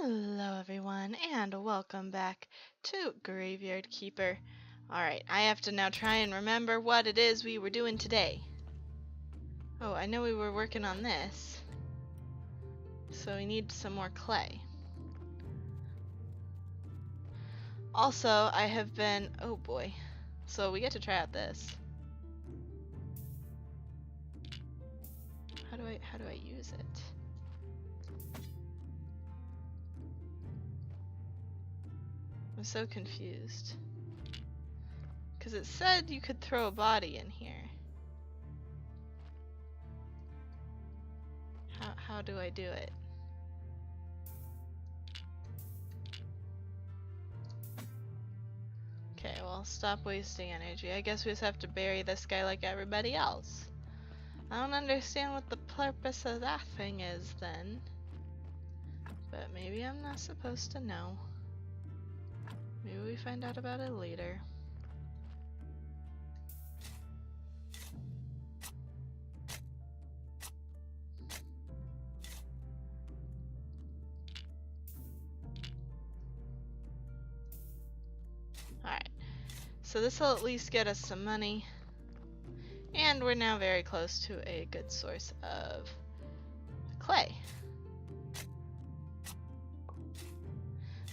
Hello everyone and welcome back to Graveyard Keeper. Alright, I have to now try and remember what it is we were doing today. Oh, I know we were working on this. So we need some more clay. Also, I have been... oh boy. So we get to try out this. How do I use it? I'm so confused. Because it said you could throw a body in here. How do I do it? Okay, well, stop wasting energy. I guess we just have to bury this guy like everybody else. I don't understand what the purpose of that thing is then. But maybe I'm not supposed to know. Maybe we find out about it later. Alright, so this will at least get us some money. And we're now very close to a good source of clay.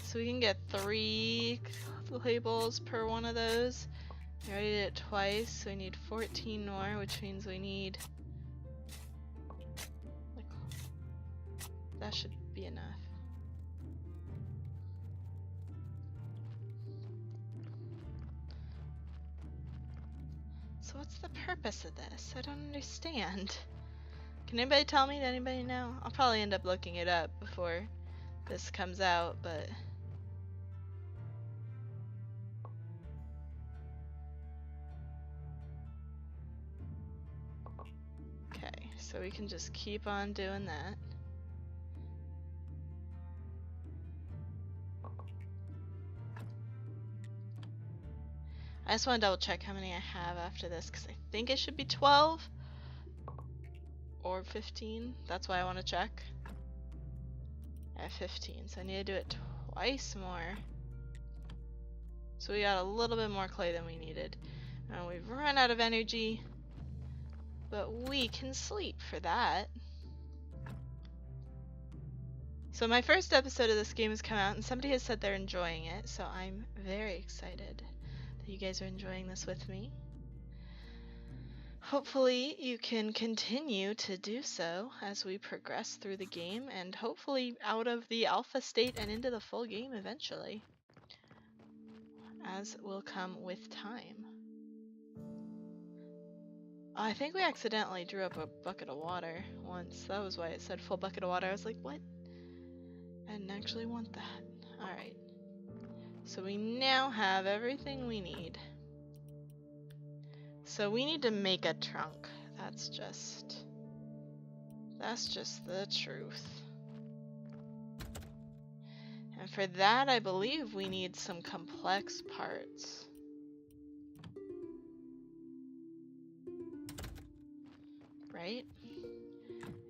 So we can get 3 clay bowls per one of those. We already did it twice, so we need 14 more, which means we need... like, that should be enough. So what's the purpose of this? I don't understand. Can anybody tell me? Does anybody know? I'll probably end up looking it up before this comes out, but... okay, so we can just keep on doing that. I just want to double check how many I have after this, because I think it should be 12 or 15. That's why I want to check. I have 15, so I need to do it twice more. So we got a little bit more clay than we needed. And we've run out of energy, but we can sleep for that. So my first episode of this game has come out, and somebody has said they're enjoying it, so I'm very excited that you guys are enjoying this with me. Hopefully you can continue to do so as we progress through the game, and hopefully out of the alpha state and into the full game eventually, as will come with time. I think we accidentally drew up a bucket of water once. That was why it said full bucket of water. I was like, what? I didn't actually want that. Alright. So we now have everything we need. So we need to make a trunk. That's just the truth. And for that, I believe we need some complex parts. Right?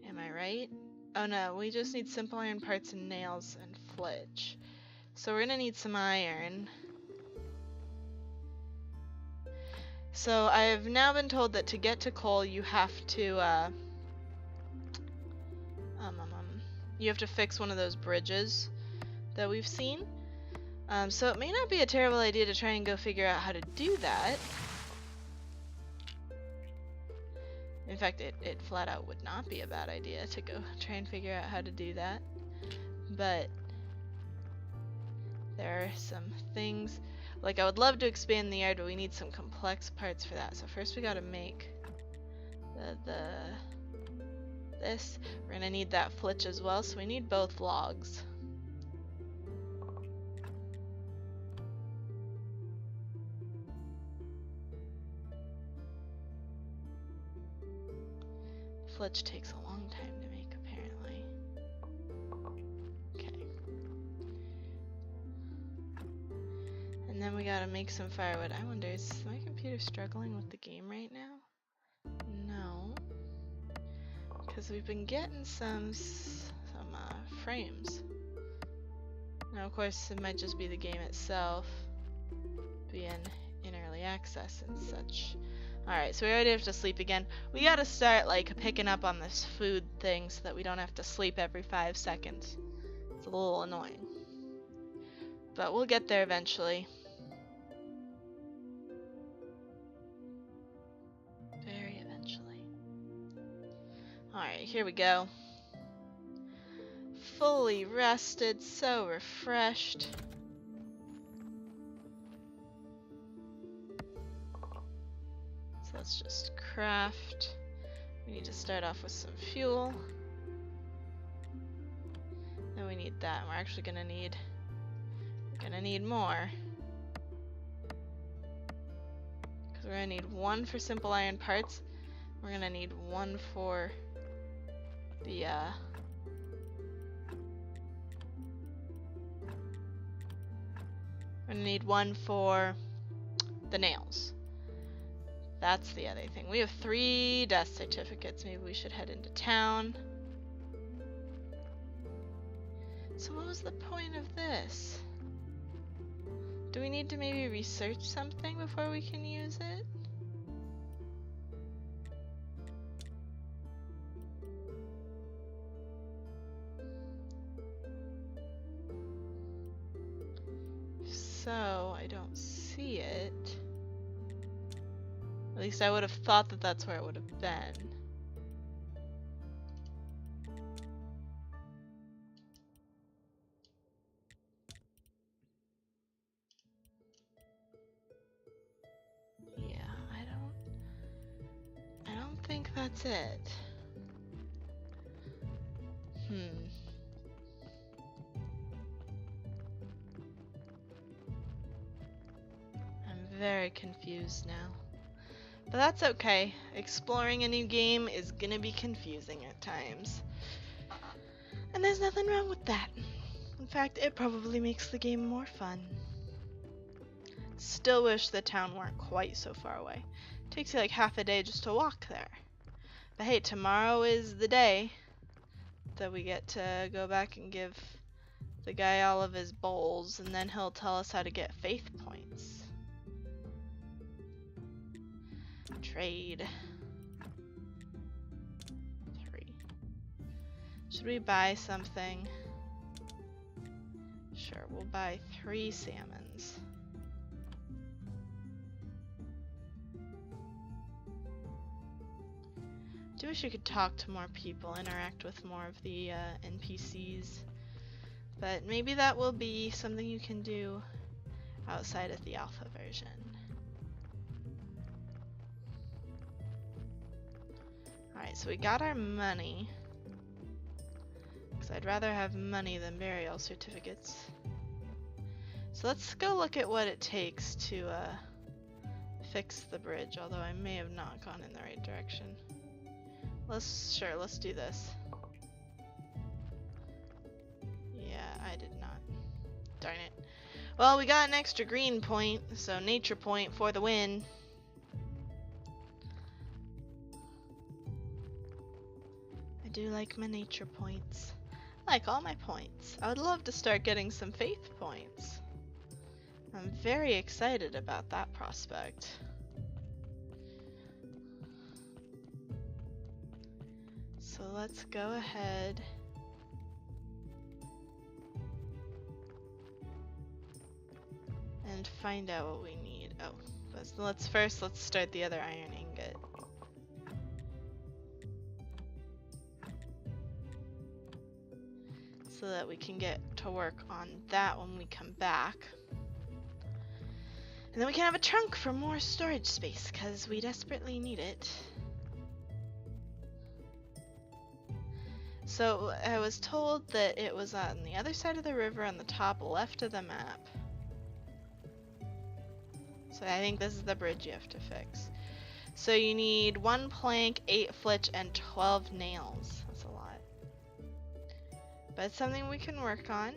Am I right? Oh no, we just need simple iron parts and nails and flitch. So we're gonna need some iron. So I have now been told that to get to coal you have to you have to fix one of those bridges that we've seen. So it may not be a terrible idea to try and go figure out how to do that. In fact, it flat out would not be a bad idea to go try and figure out how to do that. But there are some things, like I would love to expand the yard, but we need some complex parts for that. So first we gotta make this. We're gonna need that flitch as well, so we need both logs. Flitch takes a long time to make, apparently. Okay. And then we gotta make some firewood. I wonder, is my computer struggling with the game right now? No. Because we've been getting some frames. of course, it might just be the game itself being in early access and such. Alright, so we already have to sleep again. We gotta start, like, picking up on this food thing so that we don't have to sleep every 5 seconds. It's a little annoying. But we'll get there eventually. Very eventually. Alright, here we go. Fully rested, so refreshed. So let's just craft. We need to start off with some fuel. Then we need that. We're actually gonna need more. Because we're gonna need 1 for simple iron parts. We're gonna need 1 for the we're gonna need 1 for the nails. That's the other thing. We have 3 death certificates. Maybe we should head into town. So what was the point of this? Do we need to maybe research something before we can use it? So, I don't see it. At least I would have thought that that's where it would have been. Yeah, I don't think that's it. I'm very confused now. But that's okay. Exploring a new game is gonna be confusing at times. And there's nothing wrong with that. In fact, it probably makes the game more fun. Still wish the town weren't quite so far away. Takes you like half a day just to walk there. But hey, tomorrow is the day that we get to go back and give the guy all of his bowls, and then he'll tell us how to get faith points. Trade. 3. Should we buy something? Sure, we'll buy 3 salmons. I do wish you could talk to more people, interact with more of the NPCs. But maybe that will be something you can do outside of the alpha version. Alright, so we got our money. Because I'd rather have money than burial certificates. So let's go look at what it takes to fix the bridge, although I may have not gone in the right direction. Let's do this. Yeah, I did not. Darn it. Well, we got an extra green point, so nature point for the win. I do like my nature points. I like all my points. I would love to start getting some faith points. I'm very excited about that prospect. So let's go ahead and find out what we need. Oh, let's start the other iron ingot. So that we can get to work on that when we come back. And then we can have a trunk for more storage space, because we desperately need it. So I was told that it was on the other side of the river on the top left of the map. So I think this is the bridge you have to fix. So you need 1 plank, 8 flitch, and 12 nails. That's a lot. But it's something we can work on.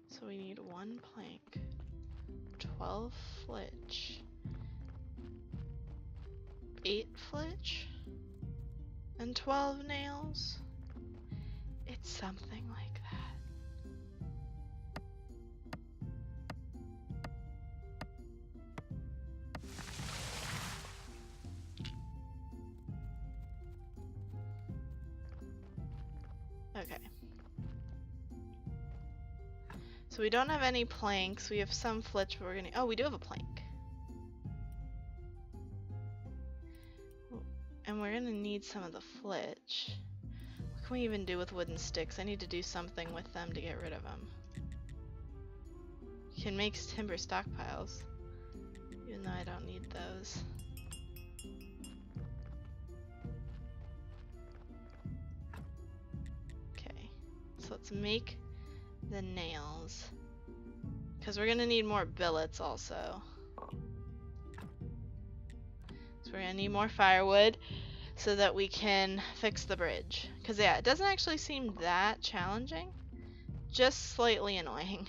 So we need 1 plank, 12 flitch, 8 flitch, and 12 nails. It's something like that. Okay. So we don't have any planks. We have some flitch, but we're gonna... Oh, we do have a plank. And we're gonna need some of the flitch. What can we even do with wooden sticks? I need to do something with them to get rid of them. You can make timber stockpiles, even though I don't need those. Okay, so let's make the nails, because we're gonna need more billets also. So we're gonna need more firewood so that we can fix the bridge. Because yeah, it doesn't actually seem that challenging, just slightly annoying.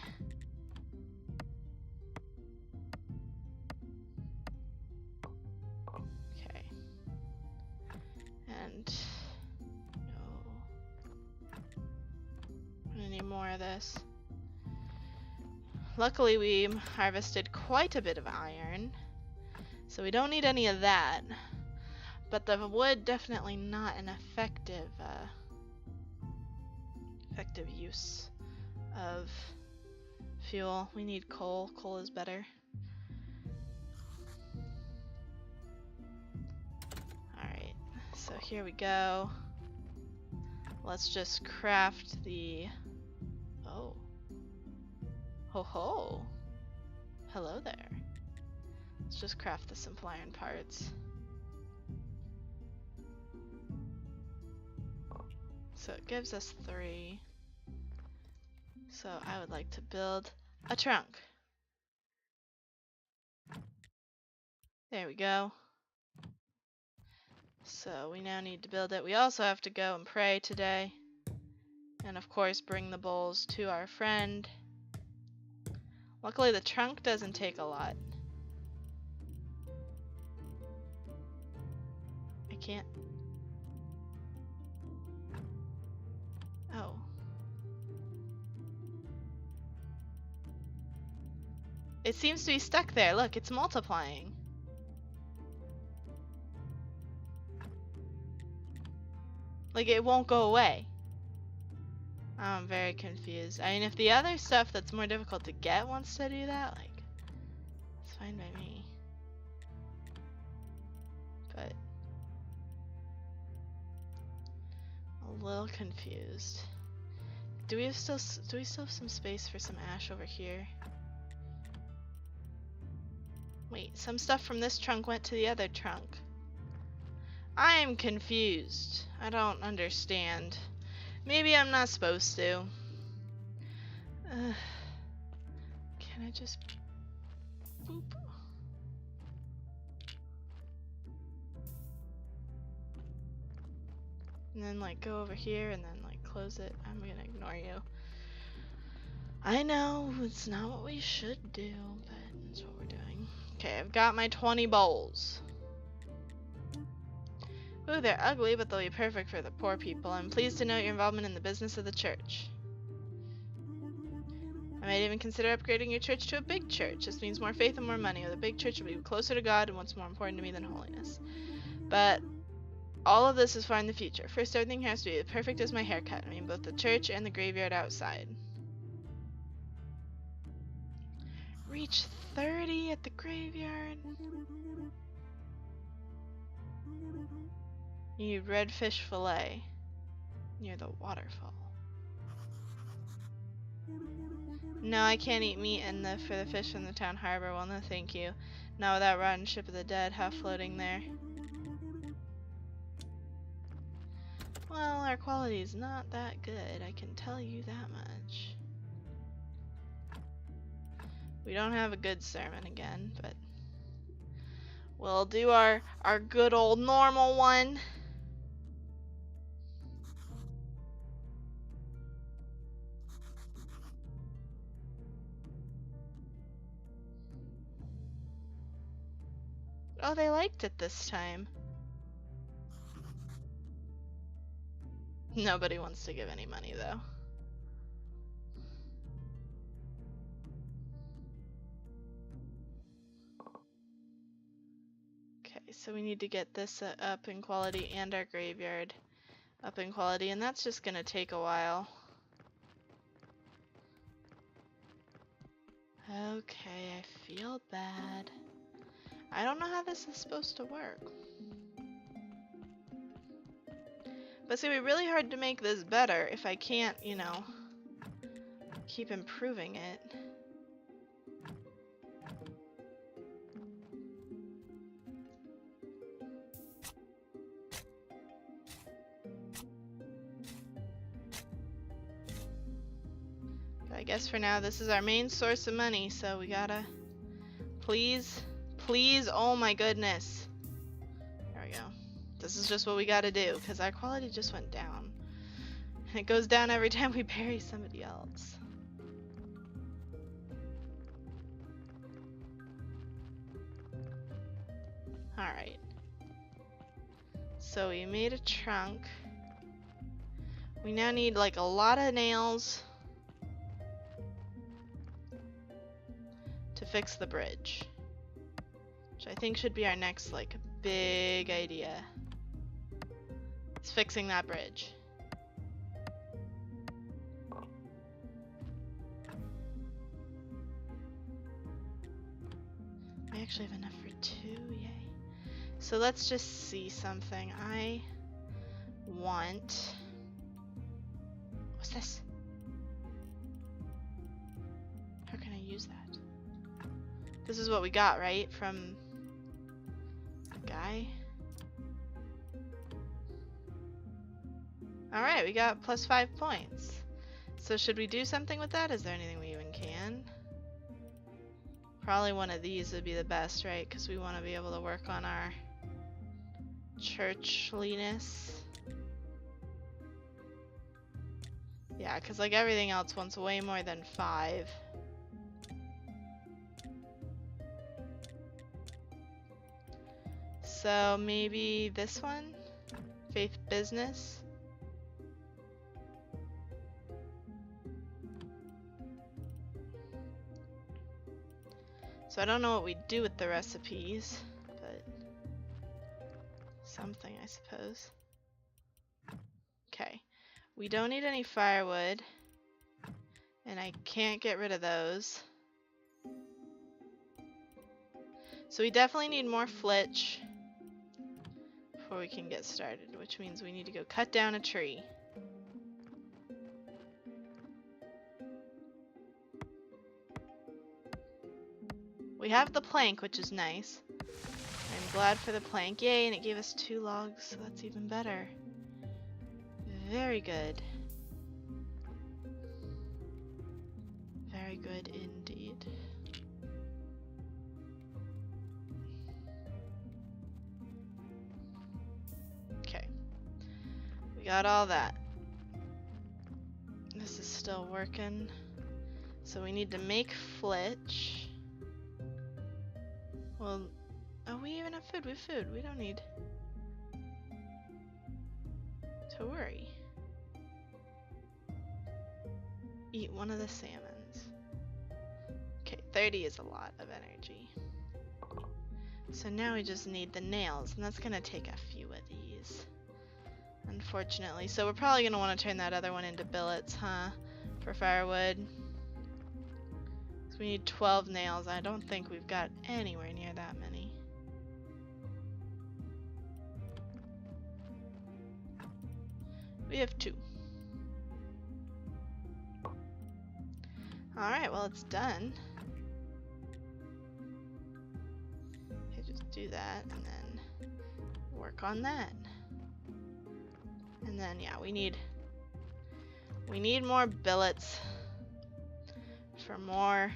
Okay. And no. I'm gonna need more of this. Luckily we harvested quite a bit of iron, so we don't need any of that. But the wood, definitely not an effective use of fuel. We need coal. Coal is better. Alright, so here we go. Let's just craft the... Oh. Ho ho! Hello there. Let's just craft the simple iron parts. So it gives us 3. So I would like to build a trunk. There we go. So we now need to build it. We also have to go and pray today. And of course bring the bowls to our friend. Luckily the trunk doesn't take a lot. I can't... Oh. It seems to be stuck there. Look, it's multiplying. Like, it won't go away. I'm very confused. I mean, if the other stuff that's more difficult to get wants to do that, like, it's fine by me. But a little confused. Do we still have some space for some ash over here? Wait, some stuff from this trunk went to the other trunk. I'm confused. I don't understand. Maybe I'm not supposed to. Can I just... Boop. And then like go over here and then like close it. I'm gonna ignore you. I know it's not what we should do, but that's what we're doing. Okay, I've got my 20 bowls. Ooh, they're ugly, but they'll be perfect for the poor people. I'm pleased to note your involvement in the business of the church. I might even consider upgrading your church to a big church. This means more faith and more money. With a big church, will be closer to God and what's more important to me than holiness. But all of this is far in the future. First, everything has to be as perfect as my haircut. I mean, both the church and the graveyard outside. Reach 30 at the graveyard. You need redfish fillet near the waterfall. No, I can't eat meat for the fish in the town harbor. Well, no thank you. Not without rotten ship of the dead half floating there. Well, our quality is not that good, I can tell you that much. We don't have a good sermon again, but we'll do our good old normal one. Oh, they liked it this time. Nobody wants to give any money though. Okay, so we need to get this up in quality and our graveyard up in quality, and that's just gonna take a while. Okay, I feel bad. I don't know how this is supposed to work. But it's gonna be really hard to make this better if I can't, you know, keep improving it. I guess for now this is our main source of money, so we gotta... Please, please, oh my goodness. There we go. This is just what we gotta do, because our quality just went down. And it goes down every time we bury somebody else. Alright. So we made a trunk. We now need like a lot of nails to fix the bridge, which I think should be our next like big idea. It's fixing that bridge. We actually have enough for 2, yay. So let's just see something. I want... What's this? How can I use that? This is what we got, right? From the guy? Alright, we got plus 5 points. So should we do something with that? Is there anything we even can? Probably one of these would be the best, right? Because we want to be able to work on our churchliness. Yeah, because like everything else wants way more than 5. So maybe this one? Faith business? So I don't know what we do with the recipes, but something I suppose. Okay, we don't need any firewood, and I can't get rid of those. So we definitely need more flitch before we can get started, which means we need to go cut down a tree. We have the plank, which is nice. I'm glad for the plank. Yay, and it gave us 2 logs, so that's even better. Very good. Very good indeed. Okay. We got all that. This is still working. So we need to make flitch. Well, oh, we even have food. We have food. We don't need to worry. Eat one of the salmons. Okay, 30 is a lot of energy. So now we just need the nails, and that's gonna take a few of these, unfortunately. So we're probably gonna want to turn that other one into billets, huh? For firewood. So we need 12 nails. I don't think we've got anywhere near that many. We have 2. Alright, well it's done. Okay, just do that and then work on that. And then yeah, we need more billets for more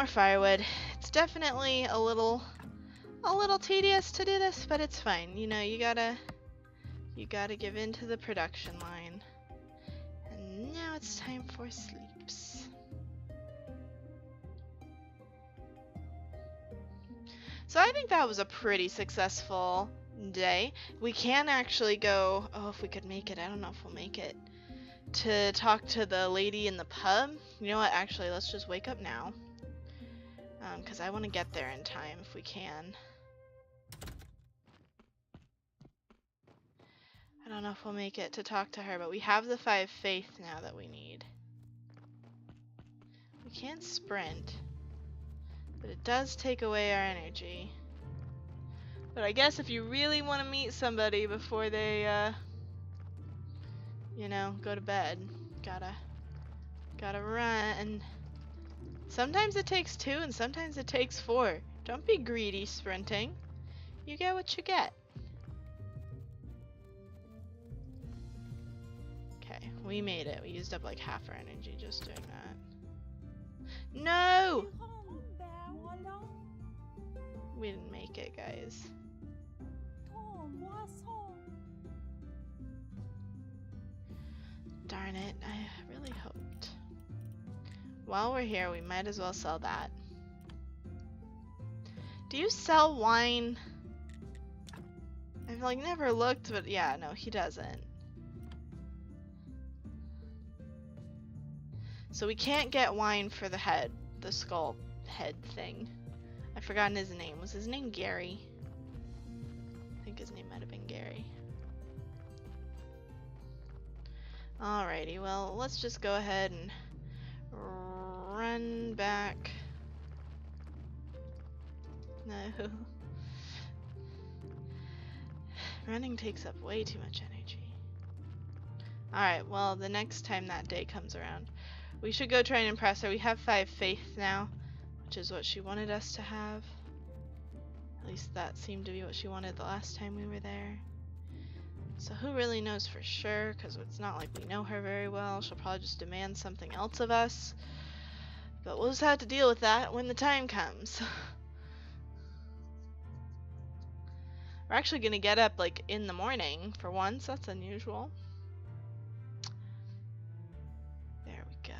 firewood. It's definitely a little tedious to do this, but it's fine. You know, you gotta give in to the production line. And now it's time for sleeps. So I think that was a pretty successful day. We can actually go, oh, if we could make it, I don't know if we'll make it, to talk to the lady in the pub. You know what, actually, let's just wake up now. Because I want to get there in time if we can. I don't know if we'll make it to talk to her, but we have the 5 faith now that we need. We can't sprint, but it does take away our energy. But I guess if you really want to meet somebody before they, you know, go to bed, gotta run. Sometimes it takes 2 and sometimes it takes 4. Don't be greedy sprinting. You get what you get. Okay, we made it. We used up like half our energy just doing that. No! We didn't make it, guys. Darn it, I really hoped. While we're here, we might as well sell that. Do you sell wine? I've like never looked, but yeah, no, he doesn't. So we can't get wine for the head, the skull head thing. I've forgotten his name. Was his name Gary? I think his name might have been Gary. Alrighty, well, let's just go ahead and run back. No. Running takes up way too much energy. Alright, well, the next time that day comes around, we should go try and impress her. We have 5 faith now, which is what she wanted us to have. At least that seemed to be what she wanted the last time we were there. So who really knows for sure, because it's not like we know her very well. She'll probably just demand something else of us. But we'll just have to deal with that when the time comes. We're actually going to get up like in the morning for once. That's unusual. There we go.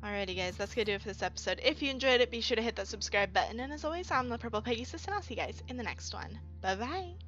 Alrighty guys, that's going to do it for this episode. If you enjoyed it, be sure to hit that subscribe button. And as always, I'm the Purple Pegasus, and I'll see you guys in the next one. Bye bye!